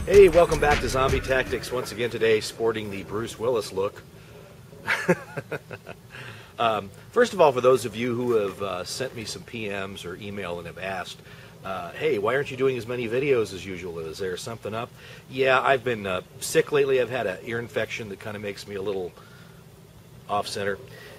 Hey, welcome back to Zombie Tactics. Once again today, sporting the Bruce Willis look. First of all, for those of you who have sent me some PMs or email and have asked, hey, why aren't you doing as many videos as usual? Is there something up? Yeah, I've been sick lately. I've had an ear infection that kind of makes me a little off-center.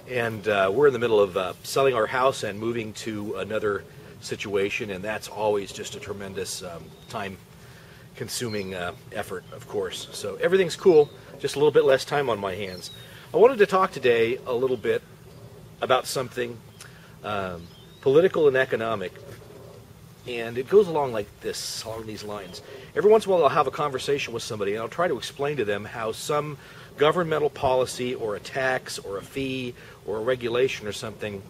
And we're in the middle of selling our house and moving to another situation, and that's always just a tremendous time-consuming effort, of course. So everything's cool, just a little bit less time on my hands. I wanted to talk today a little bit about something political and economic, and it goes along like this, along these lines. Every once in a while I'll have a conversation with somebody and I'll try to explain to them how some governmental policy or a tax or a fee or a regulation or something,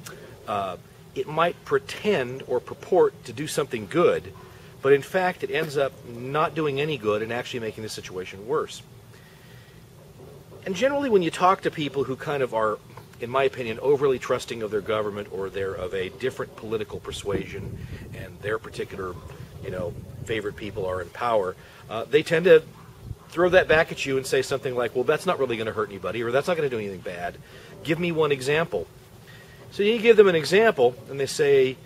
it might pretend or purport to do something good, but in fact it ends up not doing any good and actually making the situation worse. And generally when you talk to people who kind of are, in my opinion, overly trusting of their government, or they're of a different political persuasion and their particular, favorite people are in power, they tend to throw that back at you and say something like, well, that's not really going to hurt anybody, or that's not going to do anything bad. Give me one example. So you give them an example and they say,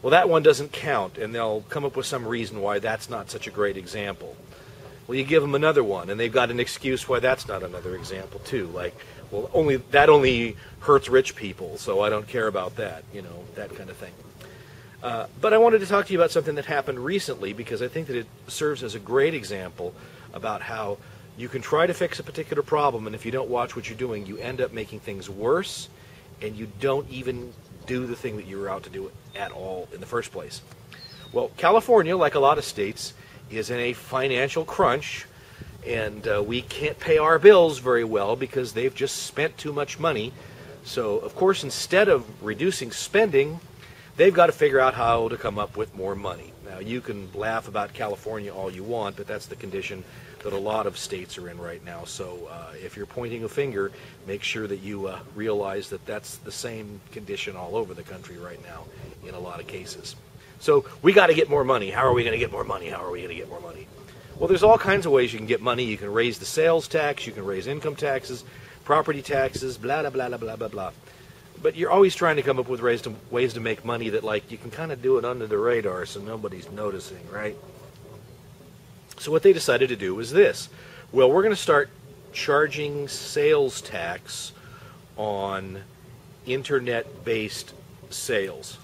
well, that one doesn't count, and they'll come up with some reason why that's not such a great example. Well, you give them another one, and they've got an excuse why that's not another example, too. Like, well, that only hurts rich people, so I don't care about that, that kind of thing. But I wanted to talk to you about something that happened recently, because I think that it serves as a great example about how you can try to fix a particular problem, and if you don't watch what you're doing, you end up making things worse, and you don't even do the thing that you were out to do at all in the first place. Well, California, like a lot of states, is in a financial crunch, and we can't pay our bills very well because they've just spent too much money. So, of course, instead of reducing spending, they've got to figure out how to come up with more money. Now, you can laugh about California all you want, but that's the condition that a lot of states are in right now. So if you're pointing a finger, make sure that you realize that that's the same condition all over the country right now in a lot of cases. So we got to get more money. How are we going to get more money? How are we going to get more money? Well, there's all kinds of ways you can get money. You can raise the sales tax, you can raise income taxes, property taxes, blah, blah, blah, blah, blah, blah. But you're always trying to come up with ways to make money that, like, you can kind of do it under the radar so nobody's noticing, right? So what they decided to do was this. Well, we're going to start charging sales tax on internet-based sales.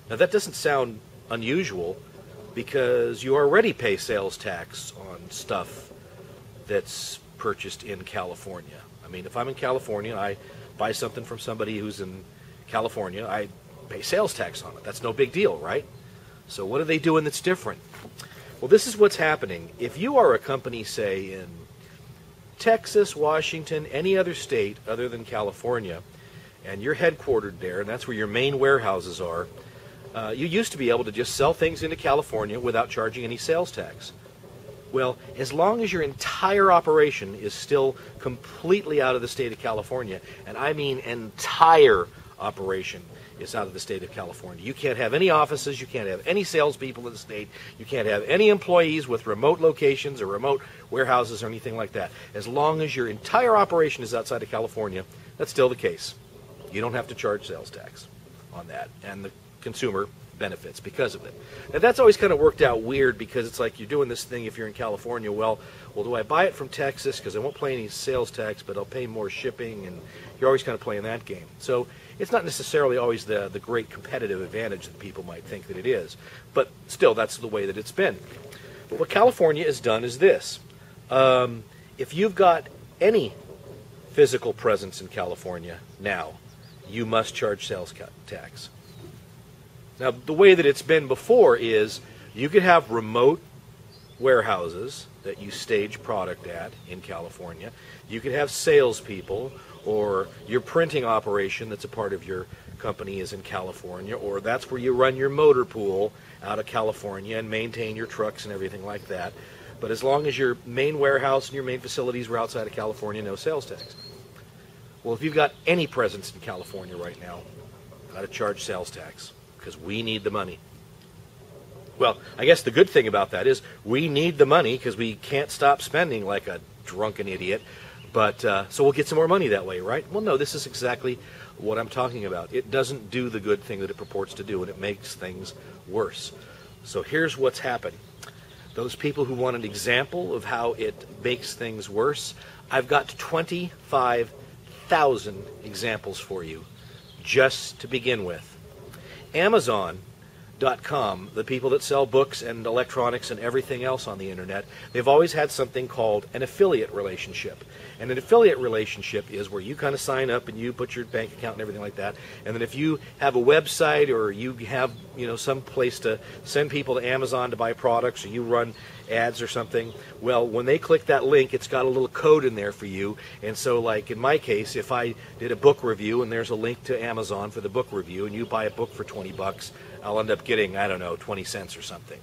Now, that doesn't sound unusual because you already pay sales tax on stuff that's purchased in California. I mean, if I'm in California, I buy something from somebody who's in California, I pay sales tax on it. That's no big deal, right? So what are they doing that's different? Well, this is what's happening. If you are a company, say, in Texas, Washington, any other state other than California, and you're headquartered there, and that's where your main warehouses are, you used to be able to just sell things into California without charging any sales tax. Well, as long as your entire operation is still completely out of the state of California, and I mean entire operation is out of the state of California. You can't have any offices, you can't have any salespeople in the state, you can't have any employees with remote locations or remote warehouses or anything like that. As long as your entire operation is outside of California, that's still the case. You don't have to charge sales tax on that, and the consumer benefits because of it. Now, that's always kind of worked out weird because it's like you're doing this thing if you're in California. Well, do I buy it from Texas because I won't pay any sales tax, but I'll pay more shipping, and you're always kind of playing that game. So it's not necessarily always the great competitive advantage that people might think that it is, but still, that's the way that it's been. But what California has done is this. If you've got any physical presence in California now, you must charge sales tax. Now, the way that it's been before is you could have remote warehouses that you stage product at in California. You could have salespeople, or your printing operation that's a part of your company is in California, or that's where you run your motor pool out of California and maintain your trucks and everything like that. But as long as your main warehouse and your main facilities were outside of California, no sales tax. Well, if you've got any presence in California right now, you've got to charge sales tax because we need the money. Well, I guess the good thing about that is we need the money because we can't stop spending like a drunken idiot. But so we'll get some more money that way, right? Well, no, this is exactly what I'm talking about. It doesn't do the good thing that it purports to do, and it makes things worse. So here's what's happened. Those people who want an example of how it makes things worse, I've got 25,000 examples for you just to begin with. Amazon.com, the people that sell books and electronics and everything else on the internet, they've always had something called an affiliate relationship. And an affiliate relationship is where you kind of sign up and you put your bank account and everything like that. And then if you have a website or you have, some place to send people to Amazon to buy products, or you run ads or something, well, when they click that link, it's got a little code in there for you. And so, like in my case, if I did a book review and there's a link to Amazon for the book review and you buy a book for 20 bucks, I'll end up getting, 20 cents or something.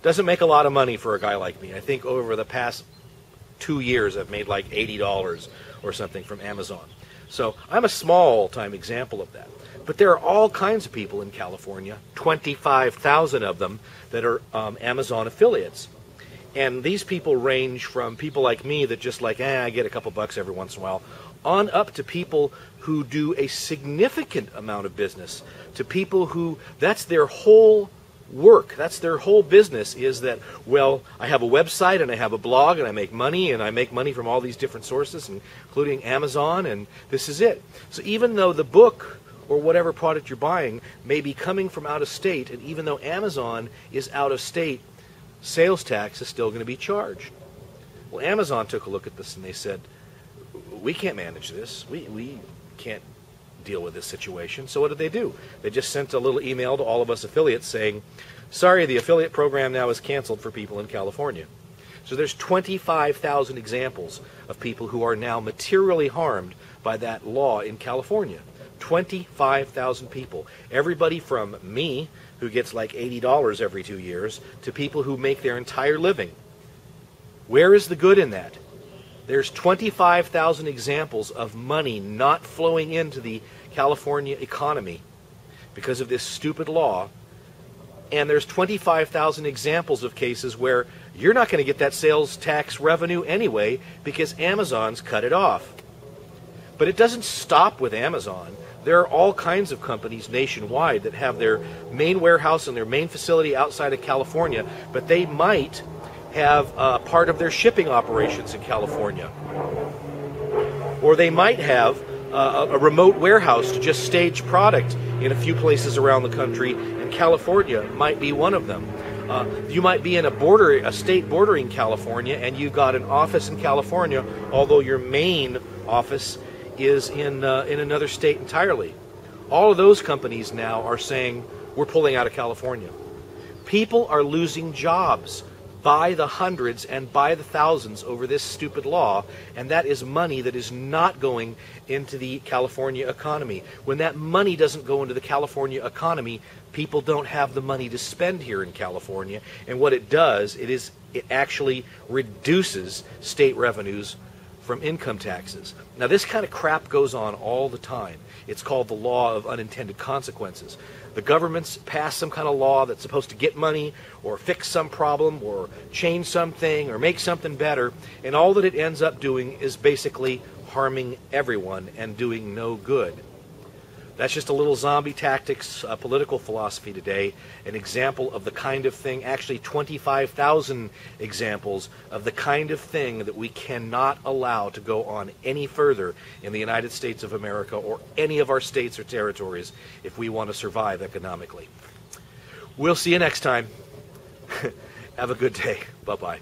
Doesn't make a lot of money for a guy like me. I think over the past 2 years I've made like $80 or something from Amazon. So I'm a small-time example of that. But there are all kinds of people in California, 25,000 of them, that are Amazon affiliates. And these people range from people like me that just like, I get a couple bucks every once in a while, on up to people who do a significant amount of business, to people who, that's their whole work. That's their whole business, is that, well, I have a website and I have a blog and I make money from all these different sources, including Amazon, and this is it. So even though the book or whatever product you're buying may be coming from out of state, and even though Amazon is out of state, sales tax is still going to be charged. Well, Amazon took a look at this and they said, we can't manage this. We can't deal with this situation. So what did they do? They just sent a little email to all of us affiliates saying, sorry, the affiliate program now is canceled for people in California. So there's 25,000 examples of people who are now materially harmed by that law in California. 25,000 people. Everybody from me, who gets like $80 every 2 years, to people who make their entire living. Where is the good in that? There's 25,000 examples of money not flowing into the California economy because of this stupid law. And there's 25,000 examples of cases where you're not going to get that sales tax revenue anyway because Amazon's cut it off. But it doesn't stop with Amazon. There are all kinds of companies nationwide that have their main warehouse and their main facility outside of California, but they might have part of their shipping operations in California. Or they might have a remote warehouse to just stage product in a few places around the country, and California might be one of them. You might be in a state bordering California, and you've got an office in California, although your main office is in another state entirely. All of those companies now are saying, we're pulling out of California. People are losing jobs by the hundreds and by the thousands over this stupid law, and that is money that is not going into the California economy. When that money doesn't go into the California economy, people don't have the money to spend here in California, and what it does, it actually reduces state revenues from income taxes. Now, this kind of crap goes on all the time. It's called the law of unintended consequences. The governments pass some kind of law that's supposed to get money or fix some problem or change something or make something better, and all that it ends up doing is basically harming everyone and doing no good. That's just a little zombie tactics political philosophy today, an example of the kind of thing, actually 25,000 examples of the kind of thing that we cannot allow to go on any further in the United States of America or any of our states or territories if we want to survive economically. We'll see you next time. Have a good day. Bye-bye.